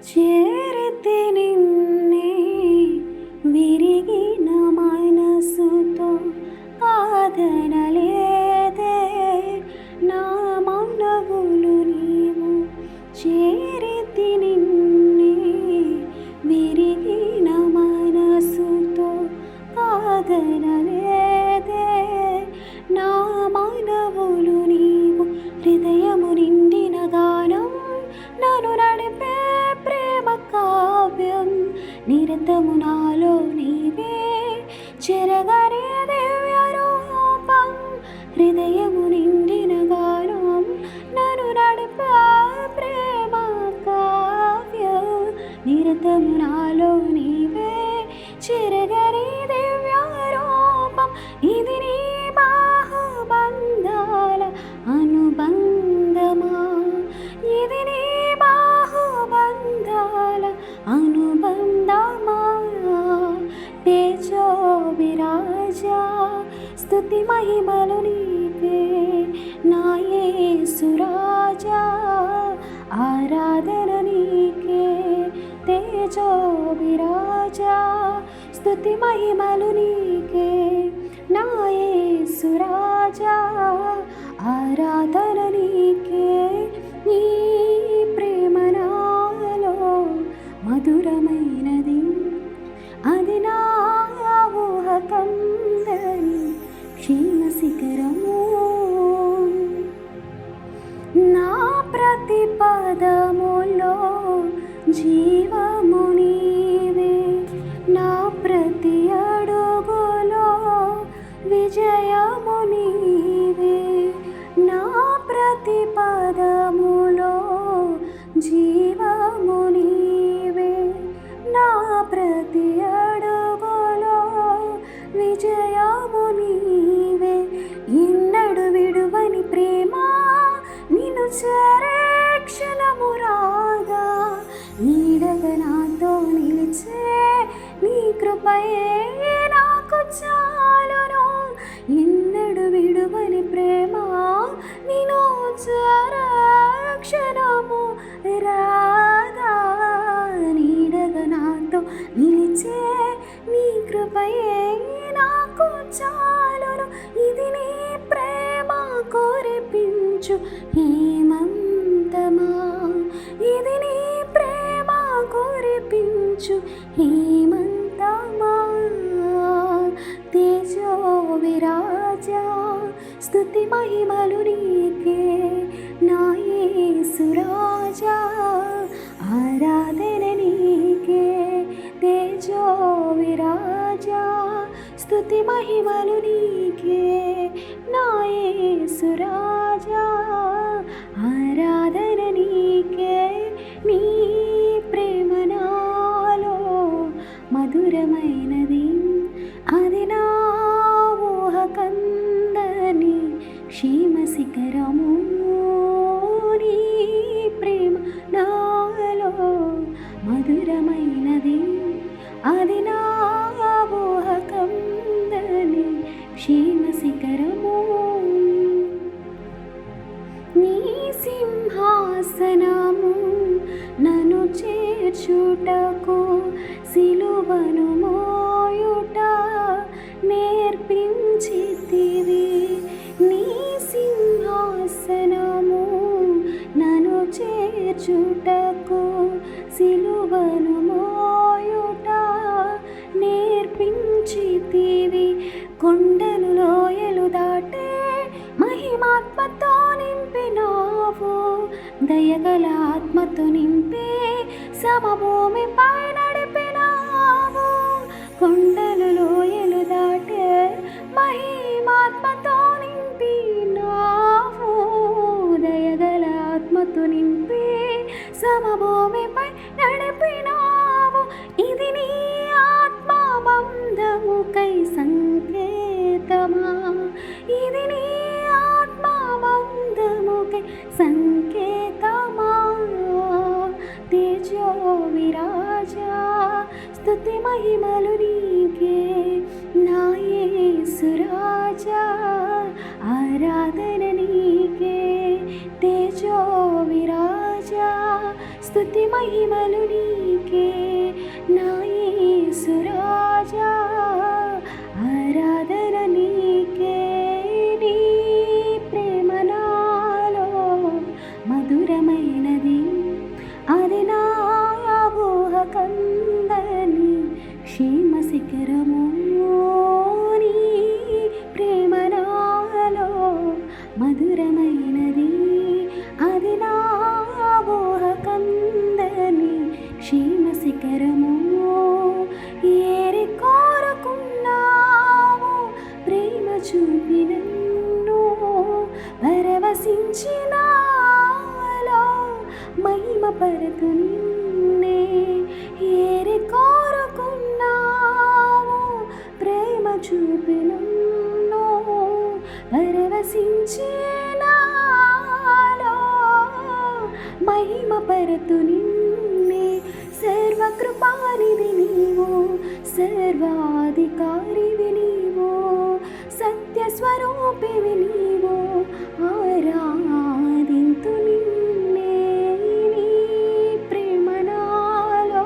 చేరితి నిన్నే విరిగిన మనసుతో కాదనలేదే నా మనవులు నీవు. చేరితి నిన్నే విరిగిన మనసుతో కాదనలేదే నా మనవులు నీవు. హృదయము నిండిన గానం నన్ను నడిపే ప్రేమ కావ్యం నిరతము నాలో నీవే చెరగని దివ్య రూపం. హృదయము నిండిన గానం నన్ను నడిపే ప్రేమ కావ్యం నిరతము నాలో నీవే చెరగని దివ్య రూపం. ఇది నీ బాహుబంధాల అనుబంధమా, ఇది నీ బాహుబంధాల అనుబంధమా. తేజో విరాజా స్తుతి మహిమలు నీకే నా యేసు రాజా, ఆరాధన నీకే. తేజో విరాజా స్తుతి మహిమలు నీకే నా యేసు రాజా, ఆరాధన నీకే. నీ ప్రేమ నాలో మధురమైనది, అది నా ఊహకందని క్షీణ శిఖరము. నా ప్రతి పదములో జీవము నీవే, నా ప్రతి అడుగులో విజయము నీవే. నా ప్రతి పదములో జీవము నీవే, నా ప్రతి అడుగులో విజయము నీవే. ఎన్నడు విడువని ప్రేమ నిన్ను చేరే క్షణము రాగా, నీడగా నాతో నిలిచే నీ కృపయే నాకు చాలును. ఎన్నడు విడువని ప్రేమ నిన్ను చేరే క్షణము రాగా, నీడగా నాతో నిలిచే నీ కృపయే నాకు చాలును. ఇది నీ ప్రేమ కురిపించు హేమంతమా, ఇది నీ ప్రేమ కురిపించు హేమంతమా. తేజో విరాజా స్తుతి మహిమలు నీకే నా యేసు రాజా, ఆరాధన నీకే. తేజో విరాజా స్తుతి మహిమలు నీకే నా యేసు రాజా, ఆరాధన నీకే. నీ ప్రేమ నాలో మధురమైనది, అది నా ఊహకందని క్షీమ శిఖరము. నీ ప్రేమ నాలో మధురమైనది, అది నా ఊహకందని క్షీమ శిఖరము. నీ సింహాసనము నన్ను చేర్చుటకు సిలువను మోయుట నేర్పించితివి. నీ సింహాసనము నన్ను చేర్చుటకు సిలువను మోయుట నేర్పించితివి. కొండలు లోయలు దాటే మహిమాత్మతో నింపినావు, దయగల ఆత్మతో నింపి సమభూమిపై నడిపినావు. కొండలు లోయలు దాటే మహిమాత్మతో నింపినావు, దయగల ఆత్మతో నింపి సమభూమిపై నడిపినావు. ఇది నీ ఆత్మ బంధముకై సంకేతమా, ఇది నీ ఆత్మ బంధముకై సంకేతమా. తేజో విరాజా స్తుతి మహిమలు నీకే నా యేసు రాజా, ఆరాధన నీకే. తేజో విరాజా స్తుతి మహిమలు నీకే. కందని క్షేమ శిఖరము నీ ప్రేమ నాలో మధురమైనది అది నా ఊహ కందని క్షేమ శిఖరము ఏరి కోరుకున్నావు ప్రేమ చూపి నన్ను పరవశించినాలో మహిమ పరతు నిన్నే ఏరి కోరుకున్నావు ప్రేమ చూపి నన్ను పరవశించినాలో మహిమ పరతు నిన్నే సర్వకృపానిధి నీవు సర్వాధికారివి నీవు సత్యస్వరూపివి నీవు ఆరాధింతు నిన్నే నీ ప్రేమ నాలో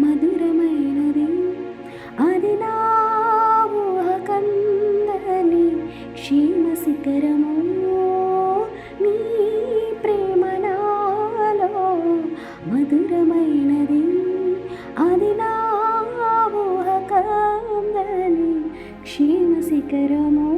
మధురమైనది అది నా ఊహ కందని క్షేమ శిఖరము నీ ప్రేమ నాలో మధురమైనది అది నా ఊహ కందని క్షేమ శిఖరము